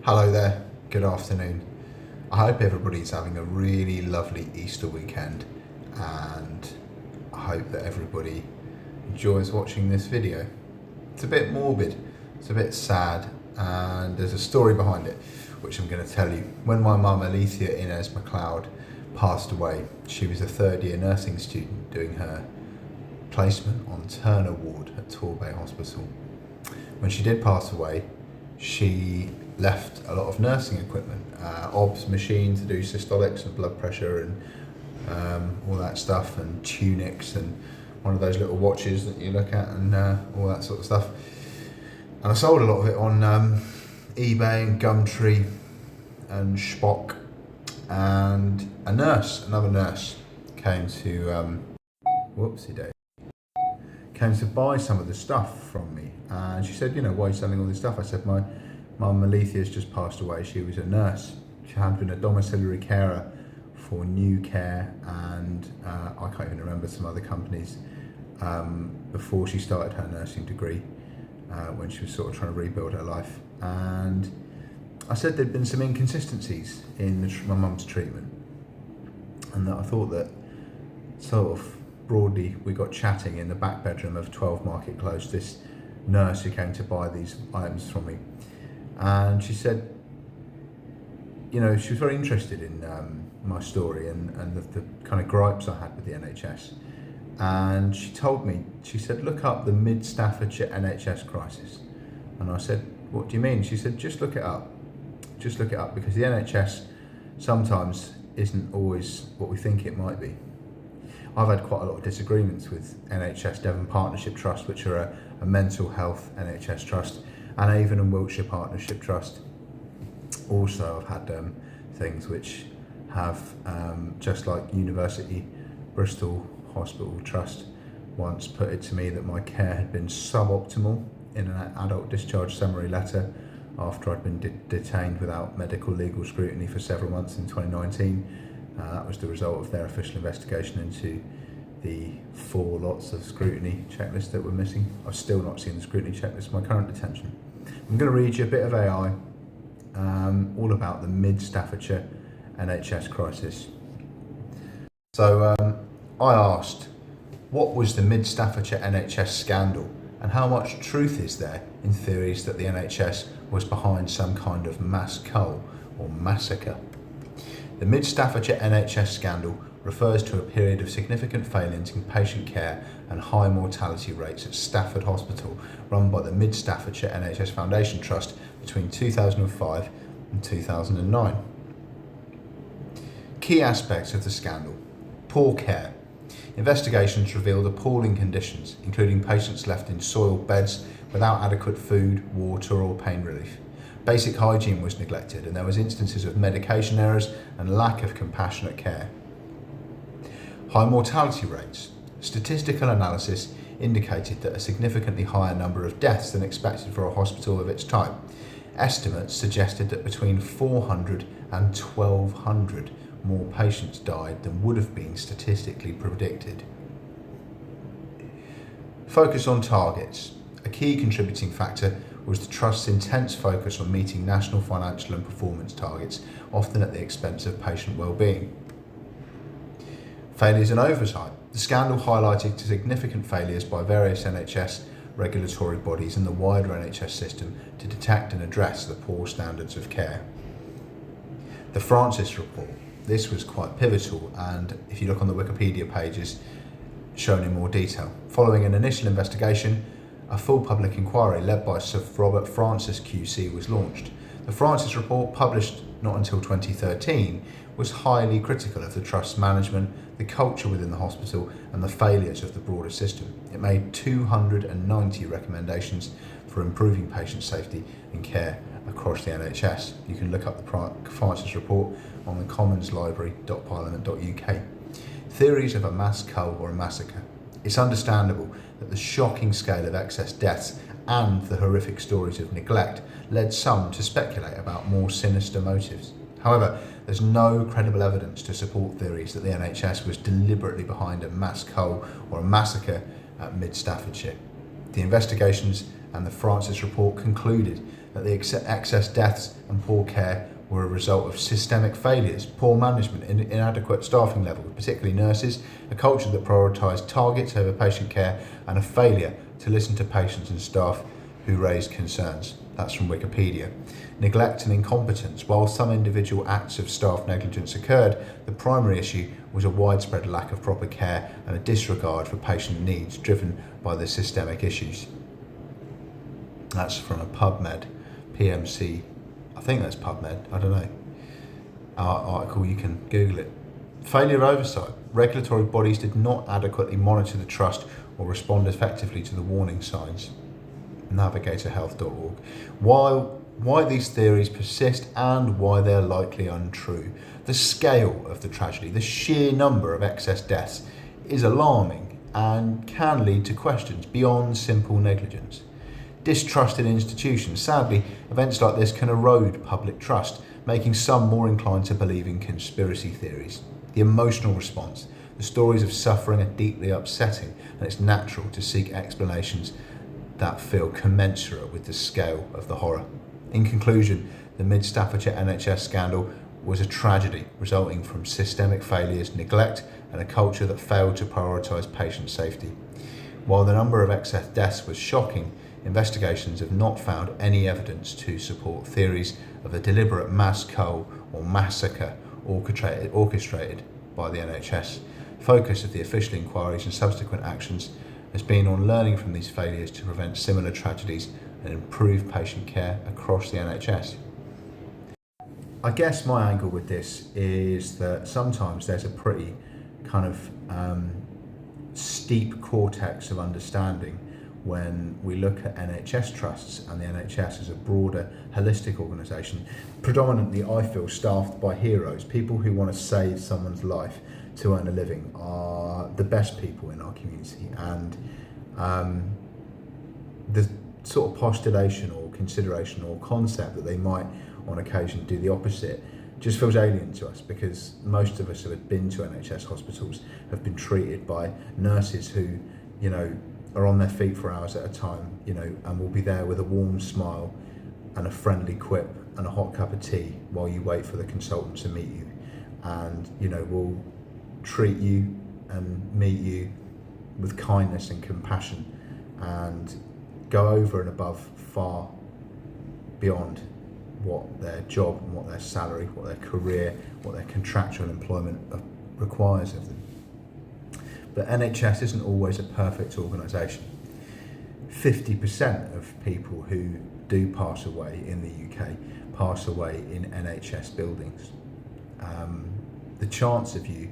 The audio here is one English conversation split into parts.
Hello there, good afternoon. I hope everybody's having a really lovely Easter weekend, and I hope that everybody enjoys watching this video. It's a bit morbid, it's a bit sad, and there's a story behind it which I'm going to tell you. When my mum Alethea Inez MacLeod passed away, she was a third year nursing student doing her placement on Turner Ward at Torbay Hospital. When she did pass away, she left a lot of nursing equipment, OBS machine to do systolics and blood pressure and all that stuff, and tunics and one of those little watches that you look at and all that sort of stuff. And I sold a lot of it on eBay and Gumtree and Spock, and another nurse came to came to buy some of the stuff from me, and she said, why are you selling all this stuff? I said, my mum Alethea's just passed away. She was a nurse. She had been a domiciliary carer for New Care and I can't even remember some other companies before she started her nursing degree, when she was sort of trying to rebuild her life. And I said there'd been some inconsistencies in my mum's treatment, and that I thought that sort of broadly we got chatting in the back bedroom of 12 Market Close, this nurse who came to buy these items from me. And she said, she was very interested in my story and the kind of gripes I had with the NHS. And she told me, she said, look up the Mid-Staffordshire NHS crisis. And I said, what do you mean? She said, just look it up. Just look it up, because the NHS sometimes isn't always what we think it might be. I've had quite a lot of disagreements with NHS Devon Partnership Trust, which are a mental health NHS trust, and Avon and Wiltshire Partnership Trust. Also, I've had things which have, just like University Bristol Hospital Trust once put it to me that my care had been suboptimal in an adult discharge summary letter after I'd been detained without medical legal scrutiny for several months in 2019. That was the result of their official investigation into the 4 lots of scrutiny checklists that were missing. I've still not seen the scrutiny checklist of my current detention. I'm going to read you a bit of AI, all about the Mid-Staffordshire NHS crisis. So I asked, what was the Mid-Staffordshire NHS scandal, and how much truth is there in theories that the NHS was behind some kind of mass cull or massacre? The Mid-Staffordshire NHS scandal refers to a period of significant failings in patient care and high mortality rates at Stafford Hospital, run by the Mid-Staffordshire NHS Foundation Trust between 2005 and 2009. Key aspects of the scandal: poor care. Investigations revealed appalling conditions, including patients left in soiled beds without adequate food, water or pain relief. Basic hygiene was neglected, and there was instances of medication errors and lack of compassionate care. High mortality rates. Statistical analysis indicated that a significantly higher number of deaths than expected for a hospital of its type. Estimates suggested that between 400 and 1,200 more patients died than would have been statistically predicted. Focus on targets. A key contributing factor was the Trust's intense focus on meeting national financial and performance targets, often at the expense of patient well-being. Failures and oversight. The scandal highlighted significant failures by various NHS regulatory bodies and the wider NHS system to detect and address the poor standards of care. The Francis Report. This was quite pivotal, and if you look on the Wikipedia pages, shown in more detail. Following an initial investigation, a full public inquiry led by Sir Robert Francis QC was launched. The Francis Report, published not until 2013, was highly critical of the Trust's management, the culture within the hospital and the failures of the broader system. It made 290 recommendations for improving patient safety and care across the NHS. You can look up the Francis Report on the commonslibrary.parliament.uk. Theories of a mass cull or a massacre. It's understandable that the shocking scale of excess deaths and the horrific stories of neglect led some to speculate about more sinister motives. However, there's no credible evidence to support theories that the NHS was deliberately behind a mass cull or a massacre at Mid-Staffordshire. The investigations and the Francis Report concluded that the excess deaths and poor care were a result of systemic failures, poor management, inadequate staffing levels, particularly nurses, a culture that prioritised targets over patient care, and a failure to listen to patients and staff who raised concerns. That's from Wikipedia. Neglect and incompetence. While some individual acts of staff negligence occurred, the primary issue was a widespread lack of proper care and a disregard for patient needs driven by the systemic issues. That's from a PubMed, PMC, I think that's PubMed, I don't know, article, you can Google it. Failure oversight. Regulatory bodies did not adequately monitor the trust or respond effectively to the warning signs. Navigatorhealth.org. Why these theories persist and why they're likely untrue. The scale of the tragedy, the sheer number of excess deaths is alarming and can lead to questions beyond simple negligence. Distrust in institutions. Sadly, events like this can erode public trust, making some more inclined to believe in conspiracy theories. The emotional response. The stories of suffering are deeply upsetting, and it's natural to seek explanations that feel commensurate with the scale of the horror. In conclusion, the Mid-Staffordshire NHS scandal was a tragedy resulting from systemic failures, neglect, and a culture that failed to prioritise patient safety. While the number of excess deaths was shocking, investigations have not found any evidence to support theories of a deliberate mass cull or massacre orchestrated by the NHS. Focus of the official inquiries and subsequent actions has been on learning from these failures to prevent similar tragedies and improve patient care across the NHS. I guess my angle with this is that sometimes there's a pretty kind of steep cortex of understanding when we look at NHS trusts and the NHS as a broader, holistic organisation, predominantly, I feel, staffed by heroes, people who want to save someone's life to earn a living are the best people in our community. And the sort of postulation or consideration or concept that they might on occasion do the opposite just feels alien to us, because most of us who have been to NHS hospitals have been treated by nurses who, you know, are on their feet for hours at a time, you know, and will be there with a warm smile and a friendly quip and a hot cup of tea while you wait for the consultant to meet you, and, you know, will treat you and meet you with kindness and compassion and go over and above, far beyond what their job and what their salary, what their career, what their contractual employment requires of them. But NHS isn't always a perfect organisation. 50% of people who do pass away in the UK pass away in NHS buildings. The chance of you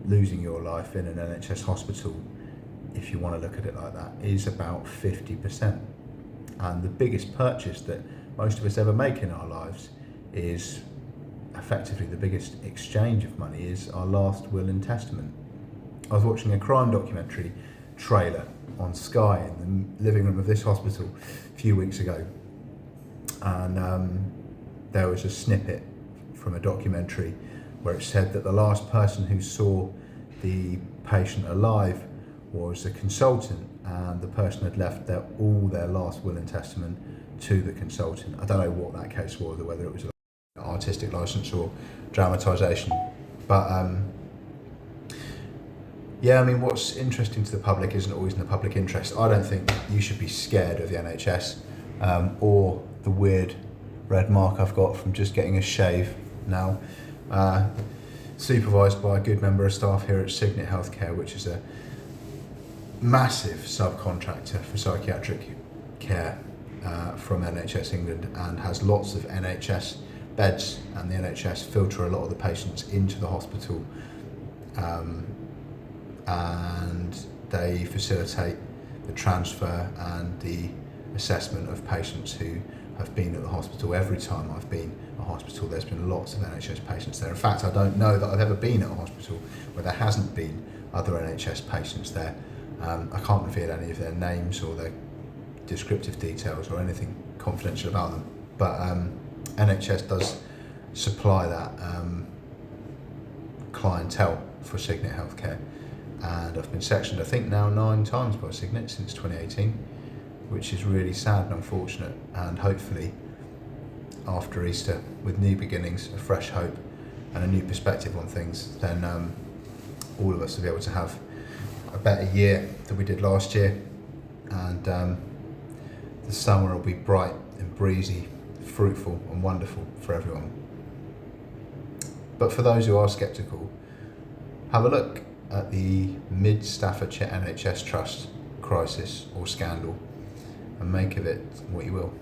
losing your life in an NHS hospital, if you want to look at it like that, is about 50%. And the biggest purchase that most of us ever make in our lives is effectively the biggest exchange of money is our last will and testament. I was watching a crime documentary trailer on Sky in the living room of this hospital a few weeks ago, and there was a snippet from a documentary where it said that the last person who saw the patient alive was a consultant, and the person had left all their last will and testament to the consultant. I don't know what that case was, or whether it was an artistic license or dramatisation, but yeah, I mean, what's interesting to the public isn't always in the public interest. I don't think you should be scared of the NHS or the weird red mark I've got from just getting a shave now. Supervised by a good member of staff here at Signet Healthcare, which is a massive subcontractor for psychiatric care from NHS England, and has lots of NHS beds, and the NHS filter a lot of the patients into the hospital, and they facilitate the transfer and the assessment of patients who have been at the hospital. Every time I've been at a hospital, there's been lots of NHS patients there. In fact, I don't know that I've ever been at a hospital where there hasn't been other NHS patients there. I can't reveal any of their names or their descriptive details or anything confidential about them, but NHS does supply that clientele for Signet Healthcare, and I've been sectioned, I think now 9 times by Signet since 2018, which is really sad and unfortunate. And hopefully, after Easter, with new beginnings, a fresh hope, and a new perspective on things, then all of us will be able to have a better year than we did last year, and the summer will be bright and breezy, fruitful and wonderful for everyone. But for those who are sceptical, have a look at the Mid Staffordshire NHS Trust crisis or scandal and make of it what you will.